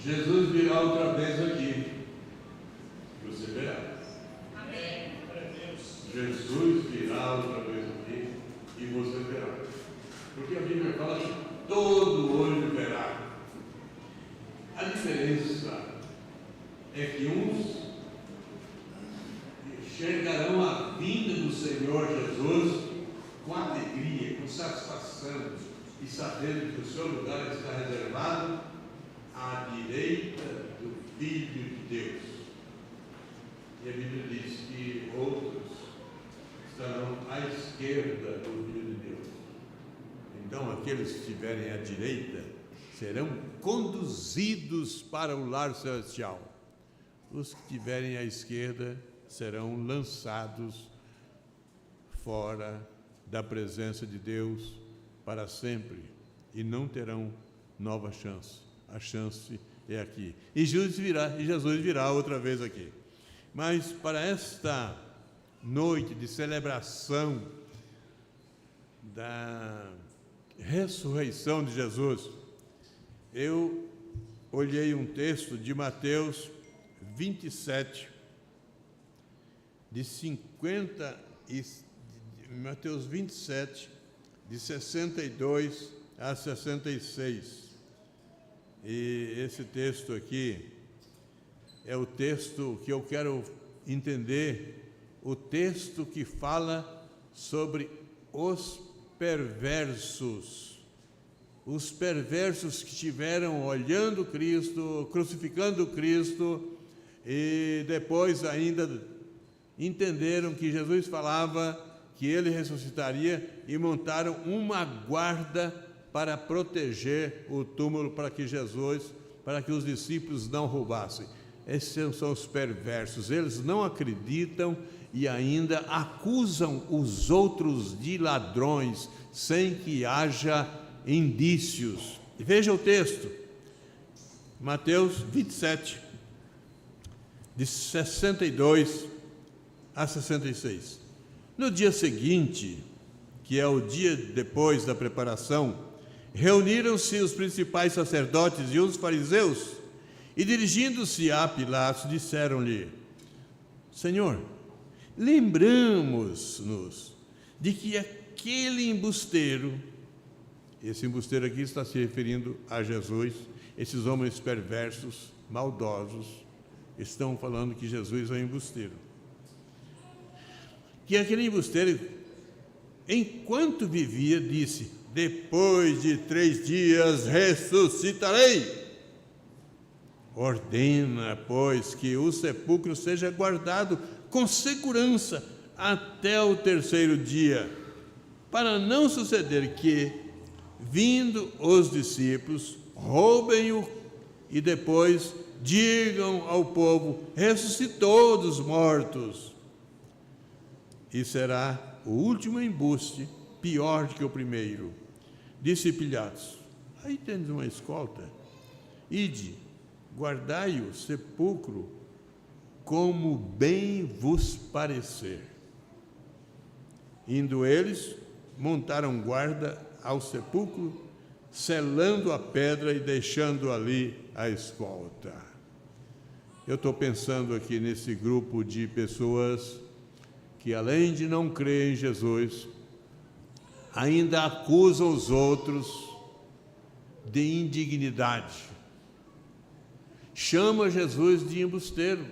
Jesus virá outra vez aqui. Você verá. Amém. Jesus virá outra vez aqui e você verá. Porque a Bíblia fala que todo olho verá. A diferença é que uns enxergarão a vinda do Senhor Jesus com alegria, com satisfação, e sabendo que o seu lugar está reservado à direita do Filho de Deus. E a Bíblia diz que outros estarão à esquerda do Filho de Deus. Então, aqueles que estiverem à direita serão conduzidos para o lar celestial. Os que estiverem à esquerda serão lançados fora da presença de Deus para sempre e não terão nova chance. A chance é aqui. E Jesus virá outra vez aqui. Mas para esta noite de celebração da ressurreição de Jesus, eu olhei um texto de Mateus 27, Mateus 27, de 62 a 66. E esse texto aqui é o texto que eu quero entender, o texto que fala sobre os perversos. Os perversos que estiveram olhando Cristo, crucificando Cristo, e depois ainda entenderam que Jesus falava que ele ressuscitaria e montaram uma guarda para proteger o túmulo, para que os discípulos não roubassem. Esses são os perversos, eles não acreditam e ainda acusam os outros de ladrões, sem que haja indícios. Veja o texto, Mateus 27, de 62 a 66. No dia seguinte, que é o dia depois da preparação, reuniram-se os principais sacerdotes e os fariseus, e dirigindo-se a Pilatos, disseram-lhe: Senhor, lembramos-nos de que aquele embusteiro, esse embusteiro aqui está se referindo a Jesus, esses homens perversos, maldosos, estão falando que Jesus é um embusteiro. Que aquele embusteiro, enquanto vivia, disse: depois de 3 dias ressuscitarei. Ordena, pois, que o sepulcro seja guardado com segurança até o 3º dia, para não suceder que, vindo os discípulos, roubem-o e depois digam ao povo: ressuscitou dos mortos. E será o último embuste pior do que o primeiro. Disse Pilatos: aí tendes uma escolta, ide, guardai o sepulcro como bem vos parecer. Indo eles, montaram guarda ao sepulcro, selando a pedra e deixando ali a escolta. Eu estou pensando aqui nesse grupo de pessoas que, além de não crer em Jesus, ainda acusam os outros de indignidade. Chama Jesus de embusteiro.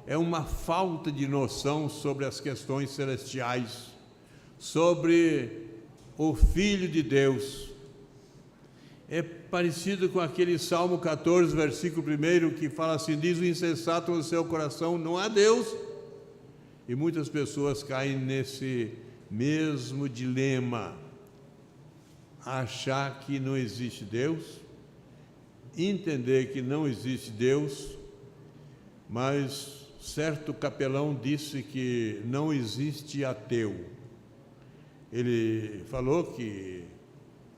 É uma falta de noção sobre as questões celestiais, sobre o Filho de Deus. É parecido com aquele Salmo 14, versículo 1, que fala assim: diz o insensato no seu coração, não há Deus. E muitas pessoas caem nesse mesmo dilema, achar que não existe Deus, entender que não existe Deus, mas certo capelão disse que não existe ateu. Ele falou que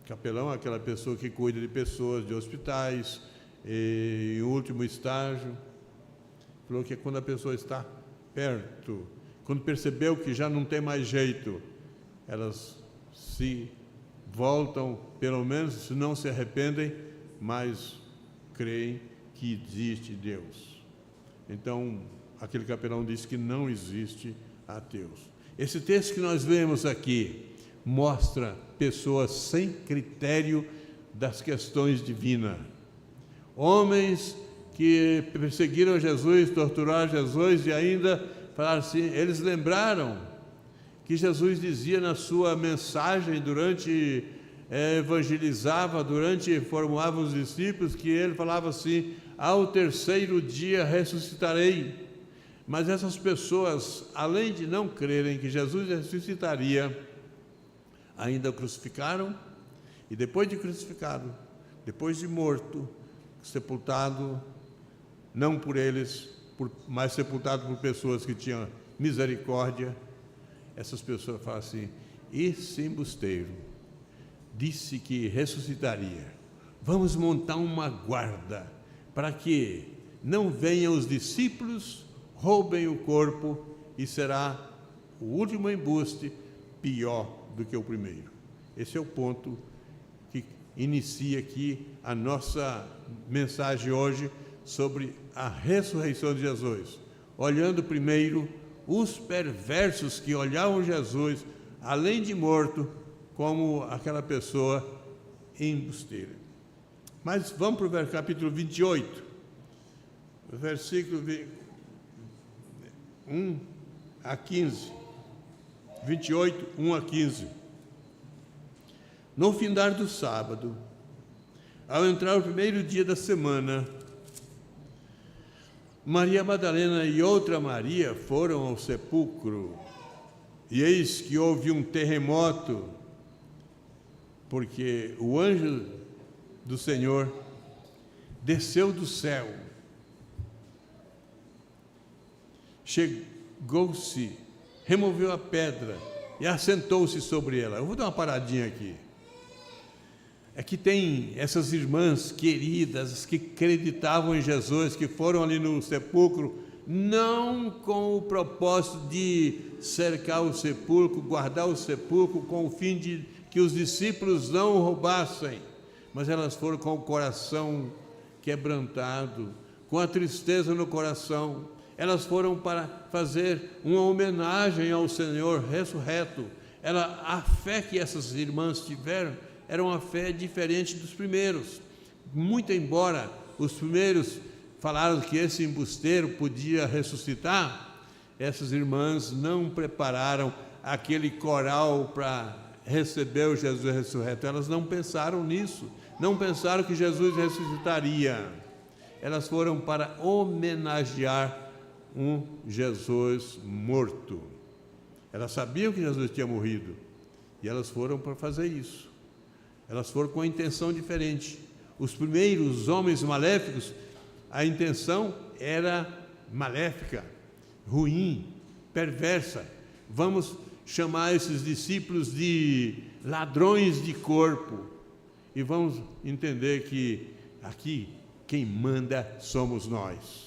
capelão é aquela pessoa que cuida de pessoas, de hospitais, e em último estágio, falou que quando a pessoa está perto, quando percebeu que já não tem mais jeito, elas se voltam, pelo menos se não se arrependem, mas creem que existe Deus. Então, aquele capelão disse que não existe ateus. Esse texto que nós vemos aqui mostra pessoas sem critério das questões divinas. Homens que perseguiram Jesus, torturaram Jesus e ainda falaram assim, eles lembraram que Jesus dizia na sua mensagem durante evangelizava, durante formava os discípulos, que ele falava assim, ao terceiro dia ressuscitarei. Mas essas pessoas, além de não crerem que Jesus ressuscitaria, ainda o crucificaram, e depois de crucificado, depois de morto, sepultado, não por eles, mas sepultado por pessoas que tinham misericórdia, essas pessoas falam assim, esse embusteiro disse que ressuscitaria, vamos montar uma guarda, para que não venham os discípulos, roubem o corpo, e será o último embuste pior do que o primeiro. Esse é o ponto que inicia aqui a nossa mensagem hoje sobre a ressurreição de Jesus. Olhando primeiro os perversos que olhavam Jesus, além de morto, como aquela pessoa embusteira. Mas vamos para o capítulo 28, versículo 1 a 15. 28, 1 a 15. No findar do sábado, ao entrar o primeiro dia da semana, Maria Madalena e outra Maria foram ao sepulcro, e eis que houve um terremoto, porque o anjo do Senhor desceu do céu, chegou-se, removeu a pedra e assentou-se sobre ela. Eu vou dar uma paradinha aqui. É que tem essas irmãs queridas que acreditavam em Jesus, que foram ali no sepulcro, não com o propósito de cercar o sepulcro, guardar o sepulcro, com o fim de que os discípulos não o roubassem, mas elas foram com o coração quebrantado, com a tristeza no coração. Elas foram para fazer uma homenagem ao Senhor ressurreto. A fé que essas irmãs tiveram era uma fé diferente dos primeiros. Muito embora os primeiros falaram que esse embusteiro podia ressuscitar, essas irmãs não prepararam aquele coral para receber o Jesus ressurreto. Elas não pensaram nisso, não pensaram que Jesus ressuscitaria. Elas foram para homenagear um Jesus morto. Elas sabiam que Jesus tinha morrido e elas foram para fazer isso. Elas foram com a intenção diferente. Os primeiros homens maléficos, a intenção era maléfica, ruim, perversa. Vamos chamar esses discípulos de ladrões de corpo, e vamos entender que aqui quem manda somos nós.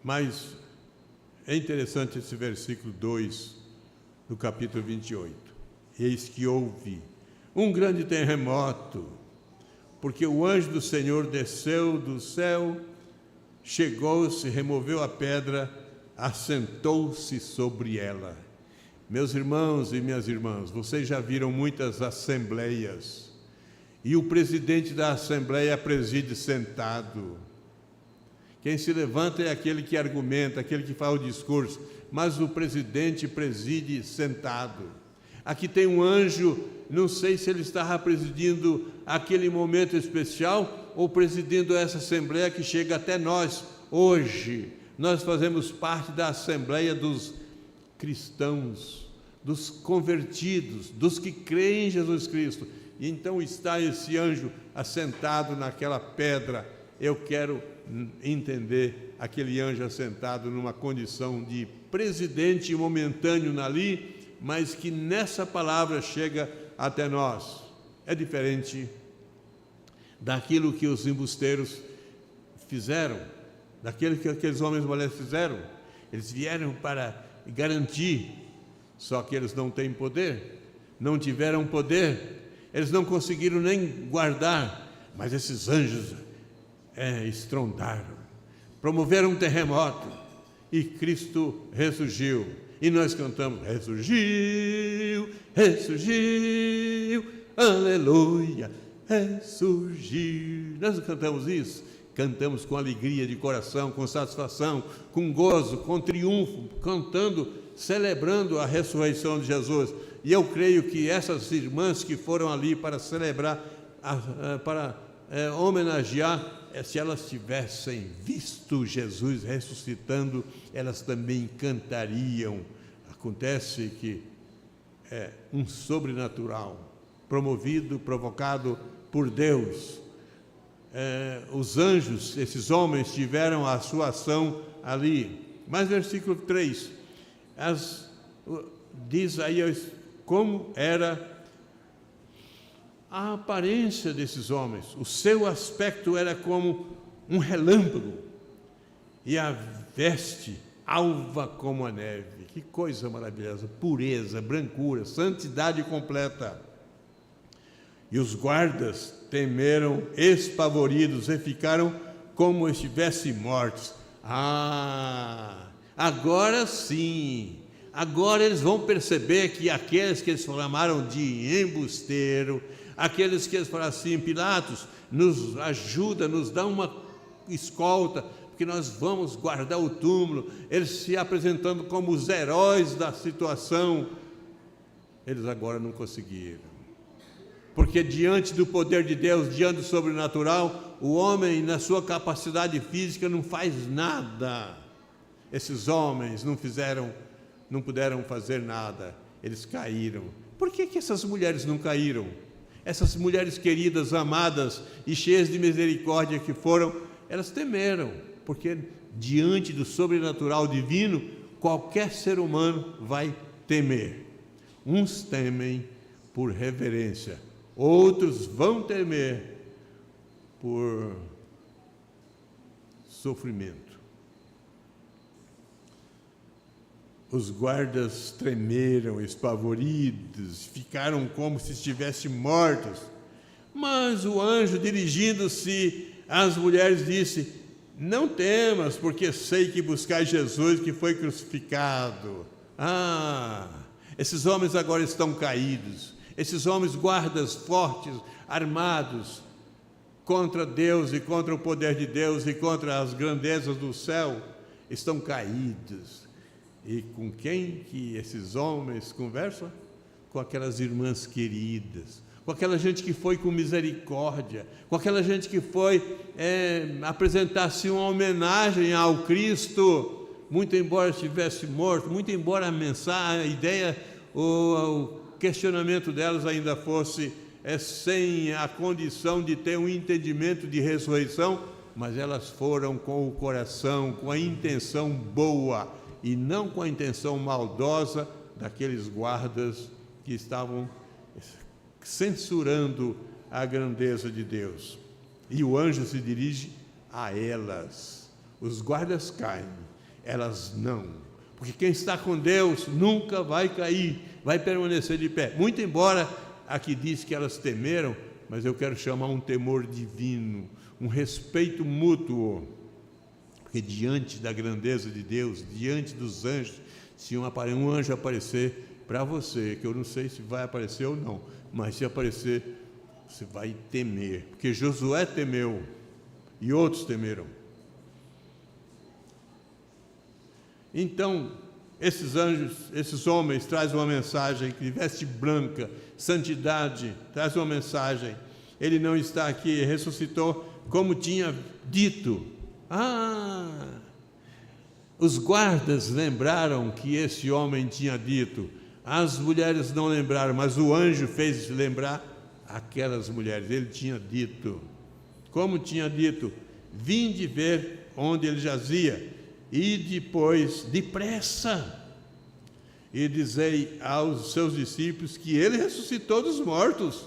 Mas é interessante esse versículo 2 do capítulo 28. Eis que houve um grande terremoto, porque o anjo do Senhor desceu do céu, chegou-se, removeu a pedra, assentou-se sobre ela. Meus irmãos e minhas irmãs, vocês já viram muitas assembleias, e o presidente da assembleia preside sentado. Quem se levanta é aquele que argumenta, aquele que faz o discurso, mas o presidente preside sentado. Aqui tem um anjo, não sei se ele estava presidindo aquele momento especial ou presidindo essa assembleia que chega até nós hoje. Nós fazemos parte da assembleia dos cristãos, dos convertidos, dos que creem em Jesus Cristo. E então está esse anjo assentado naquela pedra. Eu quero entender aquele anjo assentado numa condição de presidente momentâneo ali, mas que nessa palavra chega até nós. É diferente daquilo que os embusteiros fizeram, daquilo que aqueles homens maléficos fizeram. Eles vieram para garantir, só que eles não têm poder, não tiveram poder, eles não conseguiram nem guardar, mas esses anjos estrondaram, promoveram um terremoto, e Cristo ressurgiu. E nós cantamos: ressurgiu, ressurgiu, aleluia, ressurgiu. Nós não cantamos isso? Cantamos com alegria de coração, com satisfação, com gozo, com triunfo, cantando, celebrando a ressurreição de Jesus. E eu creio que essas irmãs que foram ali para celebrar, para homenagear, se elas tivessem visto Jesus ressuscitando, elas também cantariam. Acontece que é um sobrenatural, promovido, provocado por Deus. Os anjos, esses homens, tiveram a sua ação ali. Mas versículo 3, diz aí como era a aparência desses homens. O seu aspecto era como um relâmpago, e a veste alva como a neve. Que coisa maravilhosa! Pureza, brancura, santidade completa. E os guardas temeram, espavoridos, e ficaram como estivessem mortos. Agora sim, agora eles vão perceber que aqueles que eles chamaram de embusteiro, aqueles que eles falaram assim: Pilatos, nos ajuda, nos dá uma escolta, porque nós vamos guardar o túmulo. Eles se apresentando como os heróis da situação. Eles agora não conseguiram, porque diante do poder de Deus, diante do sobrenatural, o homem, na sua capacidade física, não faz nada. Esses homens não puderam fazer nada, eles caíram. Por que essas mulheres não caíram? Essas mulheres queridas, amadas e cheias de misericórdia que foram, elas temeram, porque diante do sobrenatural divino, qualquer ser humano vai temer. Uns temem por reverência, outros vão temer por sofrimento. Os guardas tremeram, espavoridos, ficaram como se estivessem mortos. Mas o anjo, dirigindo-se às mulheres, disse: não temas, porque sei que buscais Jesus, que foi crucificado. Esses homens agora estão caídos. Esses homens, guardas fortes, armados contra Deus e contra o poder de Deus e contra as grandezas do céu, estão caídos. E com quem que esses homens conversam? Com aquelas irmãs queridas, com aquela gente que foi com misericórdia, com aquela gente que foi apresentar-se uma homenagem ao Cristo, muito embora estivesse morto, muito embora a mensagem, a ideia, o questionamento delas ainda fosse sem a condição de ter um entendimento de ressurreição, mas elas foram com o coração, com a intenção boa, e não com a intenção maldosa daqueles guardas que estavam censurando a grandeza de Deus. E o anjo se dirige a elas. Os guardas caem, elas não, porque quem está com Deus nunca vai cair, vai permanecer de pé. Muito embora aqui diz que elas temeram, mas eu quero chamar um temor divino, um respeito mútuo. Porque diante da grandeza de Deus, diante dos anjos, se um anjo aparecer para você, que eu não sei se vai aparecer ou não, mas se aparecer, você vai temer, porque Josué temeu e outros temeram. Então, esses anjos, esses homens trazem uma mensagem que veste branca, santidade, traz uma mensagem. Ele não está aqui, ressuscitou como tinha dito. Os guardas lembraram que esse homem tinha dito. As mulheres não lembraram, mas o anjo fez lembrar aquelas mulheres. Ele tinha dito, como tinha dito: vinde ver onde ele jazia, e depois, depressa, e dizei aos seus discípulos que ele ressuscitou dos mortos,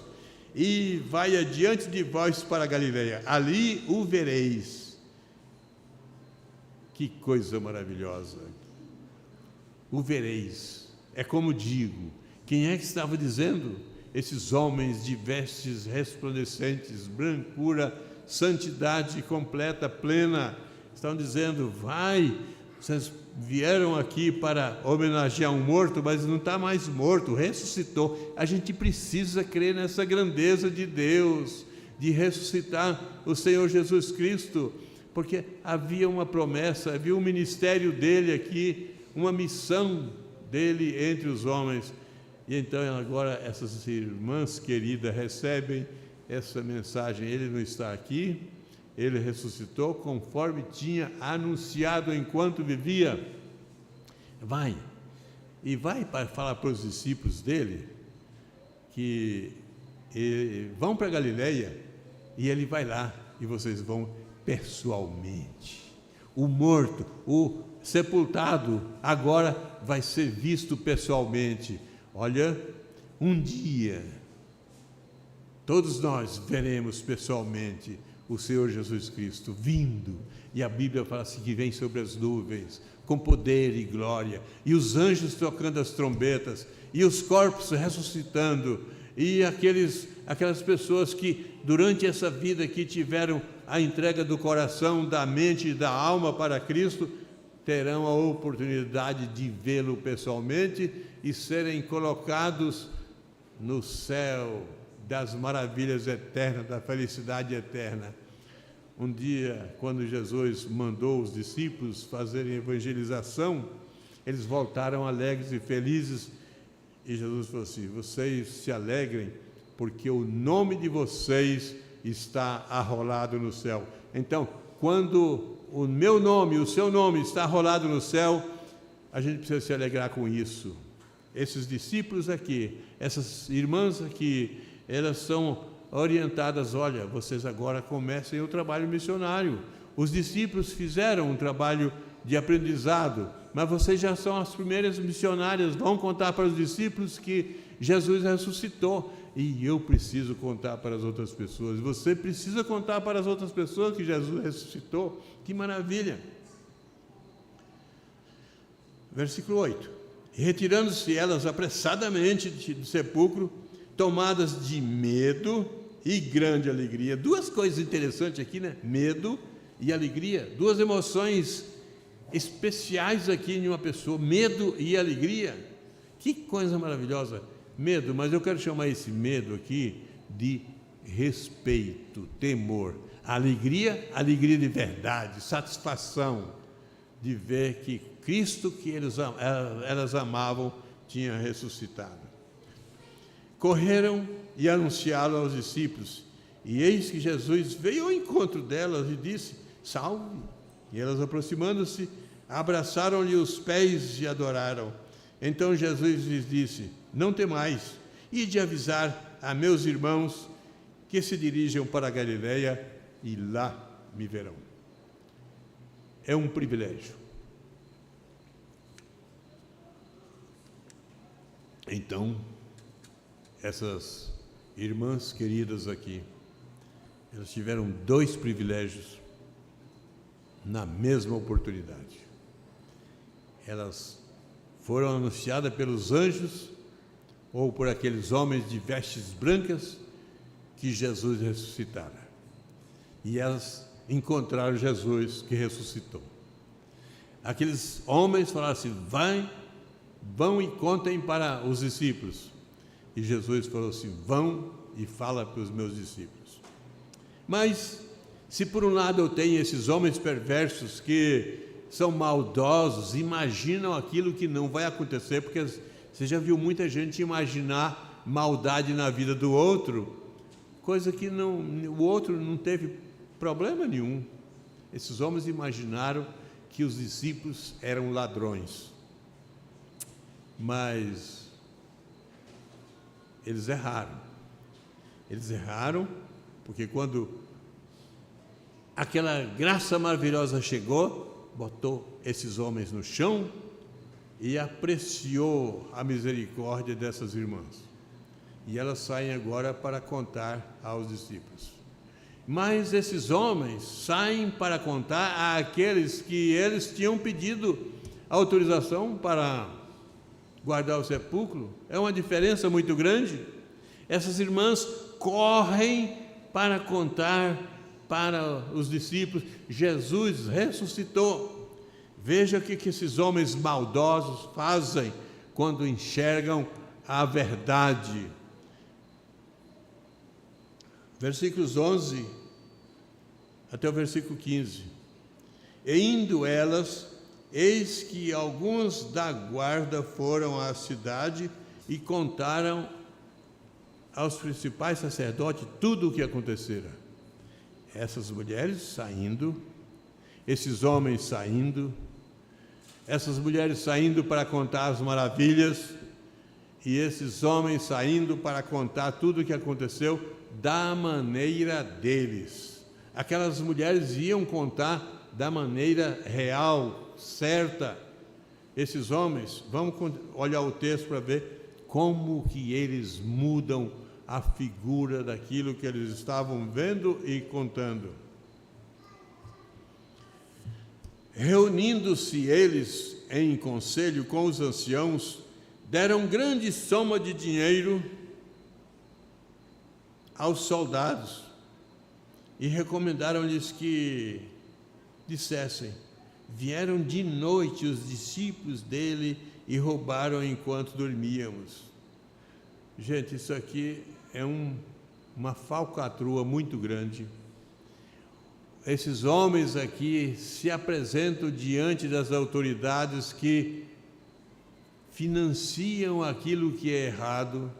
e vai adiante de vós para a Galileia, ali o vereis. Que coisa maravilhosa! O vereis. É como digo, quem é que estava dizendo? esses homens de vestes resplandecentes, brancura, santidade completa, plena. Estão dizendo: vai, vocês vieram aqui para homenagear um morto, mas não está mais morto, ressuscitou. A gente precisa crer nessa grandeza de Deus, de ressuscitar o Senhor Jesus Cristo, porque havia uma promessa, havia um ministério dele aqui, uma missão dele entre os homens. E então agora essas irmãs queridas recebem essa mensagem: ele não está aqui, ele ressuscitou conforme tinha anunciado enquanto vivia. Vai para falar para os discípulos dele que vão para Galileia, e ele vai lá e vocês vão pessoalmente. O morto, o sepultado, agora vai ser visto pessoalmente. Olha, um dia todos nós veremos pessoalmente o Senhor Jesus Cristo vindo, e a Bíblia fala assim que vem sobre as nuvens com poder e glória, e os anjos tocando as trombetas, e os corpos ressuscitando, e aquelas pessoas que durante essa vida aqui tiveram a entrega do coração, da mente e da alma para Cristo, terão a oportunidade de vê-lo pessoalmente e serem colocados no céu das maravilhas eternas, da felicidade eterna. Um dia, quando Jesus mandou os discípulos fazerem evangelização, eles voltaram alegres e felizes, e Jesus falou assim: vocês se alegrem, porque o nome de vocês está arrolado no céu. Então, quando o meu nome, o seu nome está arrolado no céu, a gente precisa se alegrar com isso. Esses discípulos aqui, essas irmãs aqui, elas são orientadas: olha, vocês agora comecem o trabalho missionário. Os discípulos fizeram um trabalho de aprendizado, mas vocês já são as primeiras missionárias, vão contar para os discípulos que Jesus ressuscitou. E eu preciso contar para as outras pessoas, você precisa contar para as outras pessoas que Jesus ressuscitou. Que maravilha! Versículo 8: e retirando-se elas apressadamente do sepulcro, tomadas de medo e grande alegria. Duas coisas interessantes aqui, né? Medo e alegria, duas emoções especiais aqui em uma pessoa: medo e alegria. Que coisa maravilhosa! Medo, mas eu quero chamar esse medo aqui de respeito, temor. Alegria, alegria de verdade, satisfação de ver que Cristo, que elas amavam, tinha ressuscitado. Correram e anunciaram aos discípulos, e eis que Jesus veio ao encontro delas e disse: salve! E elas, aproximando-se, abraçaram-lhe os pés e adoraram. Então Jesus lhes disse: não temais, ide avisar a meus irmãos que se dirijam para a Galileia, e lá me verão. É um privilégio. Então, essas irmãs queridas aqui, elas tiveram dois privilégios na mesma oportunidade. Elas foram anunciadas pelos anjos ou por aqueles homens de vestes brancas que Jesus ressuscitara. E elas encontraram Jesus que ressuscitou. Aqueles homens falaram assim: vão e contem para os discípulos. E Jesus falou assim: vão e fala para os meus discípulos. Mas, se por um lado eu tenho esses homens perversos que são maldosos, imaginam aquilo que não vai acontecer, porque você já viu muita gente imaginar maldade na vida do outro, coisa que o outro não teve problema nenhum. Esses homens imaginaram que os discípulos eram ladrões, mas eles erraram. Eles erraram porque quando aquela graça maravilhosa chegou, botou esses homens no chão e apreciou a misericórdia dessas irmãs. E elas saem agora para contar aos discípulos. Mas esses homens saem para contar àqueles que eles tinham pedido autorização para guardar o sepulcro. É uma diferença muito grande. Essas irmãs correm para contar para os discípulos: Jesus ressuscitou. Veja o que esses homens maldosos fazem quando enxergam a verdade. Versículos 11 até o versículo 15. E indo elas, eis que alguns da guarda foram à cidade e contaram aos principais sacerdotes tudo o que acontecera. Essas mulheres saindo, esses homens saindo, essas mulheres saindo para contar as maravilhas, e esses homens saindo para contar tudo o que aconteceu da maneira deles. Aquelas mulheres iam contar da maneira real, certa. Esses homens, vamos olhar o texto para ver como que eles mudam a figura daquilo que eles estavam vendo e contando. Reunindo-se eles em conselho com os anciãos, deram grande soma de dinheiro aos soldados e recomendaram-lhes que dissessem: vieram de noite os discípulos dele e roubaram enquanto dormíamos. Gente, isso aqui é uma falcatrua muito grande. Esses homens aqui se apresentam diante das autoridades que financiam aquilo que é errado.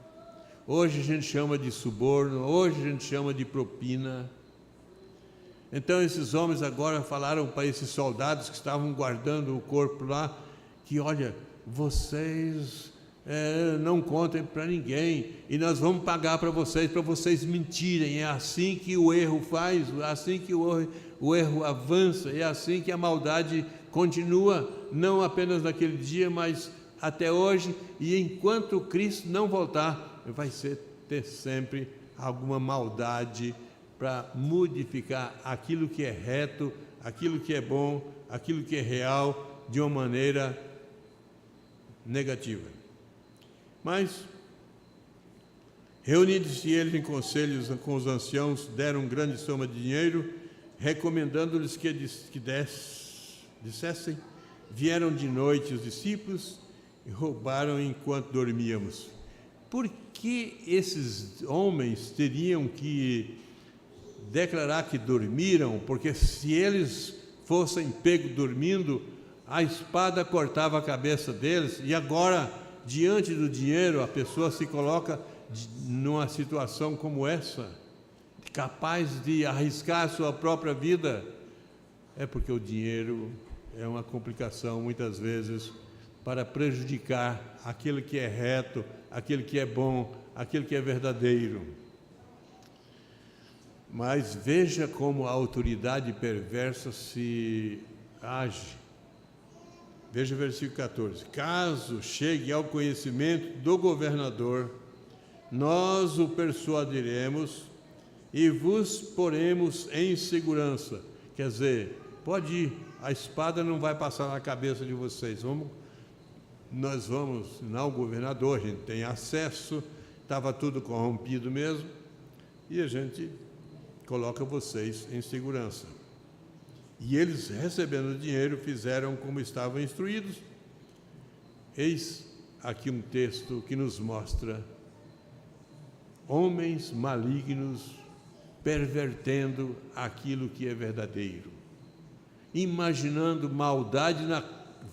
Hoje a gente chama de suborno, hoje a gente chama de propina. Então esses homens agora falaram para esses soldados que estavam guardando o corpo lá, que olha, vocês não contem para ninguém, e nós vamos pagar para vocês mentirem. É assim que o erro faz, é assim que o erro avança, é assim que a maldade continua, não apenas naquele dia, mas até hoje, e enquanto Cristo não voltar, vai ter sempre alguma maldade para modificar aquilo que é reto, aquilo que é bom, aquilo que é real, de uma maneira negativa. Mas, reunindo-se eles em conselhos com os anciãos, deram grande soma de dinheiro, recomendando-lhes que dissessem: vieram de noite os discípulos e roubaram enquanto dormíamos. Por que esses homens teriam que declarar que dormiram? Porque se eles fossem pegos dormindo, a espada cortava a cabeça deles, e agora, diante do dinheiro, a pessoa se coloca numa situação como essa, capaz de arriscar a sua própria vida. É porque o dinheiro é uma complicação, muitas vezes, para prejudicar aquilo que é reto, aquilo que é bom, aquilo que é verdadeiro. Mas veja como a autoridade perversa se age. Veja o versículo 14. Caso chegue ao conhecimento do governador, nós o persuadiremos e vos poremos em segurança. Quer dizer, pode ir, a espada não vai passar na cabeça de vocês. Nós vamos, não, o governador, a gente tem acesso, estava tudo corrompido mesmo, e a gente coloca vocês em segurança. E eles, recebendo o dinheiro, fizeram como estavam instruídos. Eis aqui um texto que nos mostra homens malignos pervertendo aquilo que é verdadeiro, imaginando maldade na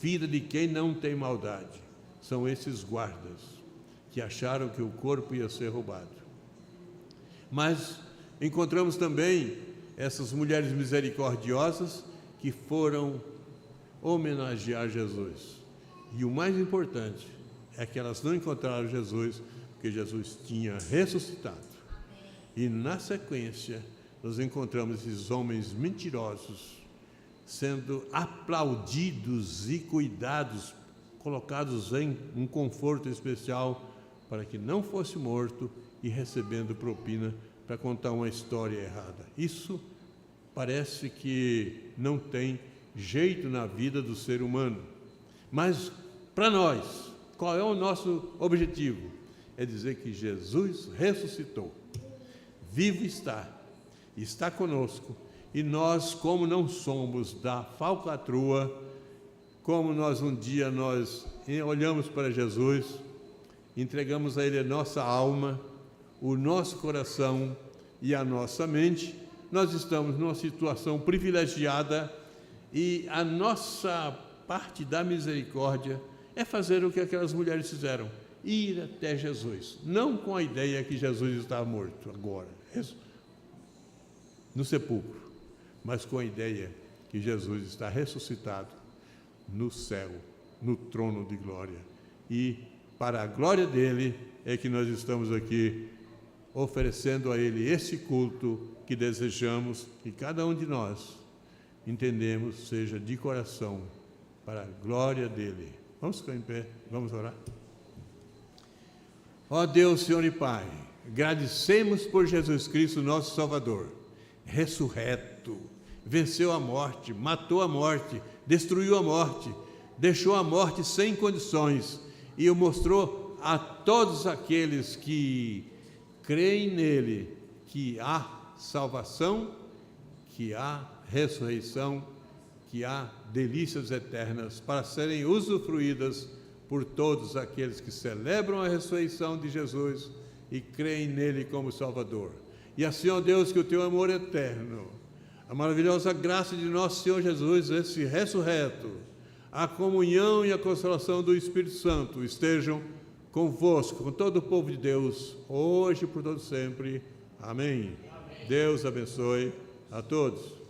vida de quem não tem maldade. São esses guardas que acharam que o corpo ia ser roubado. Mas encontramos também essas mulheres misericordiosas que foram homenagear Jesus. E o mais importante é que elas não encontraram Jesus, porque Jesus tinha ressuscitado. E na sequência, nós encontramos esses homens mentirosos sendo aplaudidos e cuidados, colocados em um conforto especial para que não fosse morto e recebendo propina para contar uma história errada. Isso parece que não tem jeito na vida do ser humano. Mas para nós, qual é o nosso objetivo? é dizer que Jesus ressuscitou, vivo está conosco, e nós, como não somos da falcatrua, como um dia nós olhamos para Jesus, entregamos a Ele a nossa alma, o nosso coração e a nossa mente, nós estamos numa situação privilegiada, e a nossa parte da misericórdia é fazer o que aquelas mulheres fizeram, ir até Jesus, não com a ideia que Jesus está morto agora, no sepulcro, mas com a ideia que Jesus está ressuscitado no céu, no trono de glória, e para a glória dele é que nós estamos aqui oferecendo a Ele esse culto que desejamos que cada um de nós entendemos seja de coração para a glória dele. Vamos ficar em pé, vamos orar. Ó Deus, Senhor e Pai, agradecemos por Jesus Cristo, nosso Salvador, ressurreto, venceu a morte, matou a morte, destruiu a morte, deixou a morte sem condições e o mostrou a todos aqueles que creem nele que há salvação, que há ressurreição, que há delícias eternas para serem usufruídas por todos aqueles que celebram a ressurreição de Jesus e creem nele como Salvador. E assim, ó Deus, que o teu amor eterno, a maravilhosa graça de nosso Senhor Jesus, esse ressurreto, a comunhão e a consolação do Espírito Santo estejam convosco, com todo o povo de Deus, hoje e por todo sempre. Amém. Deus abençoe a todos.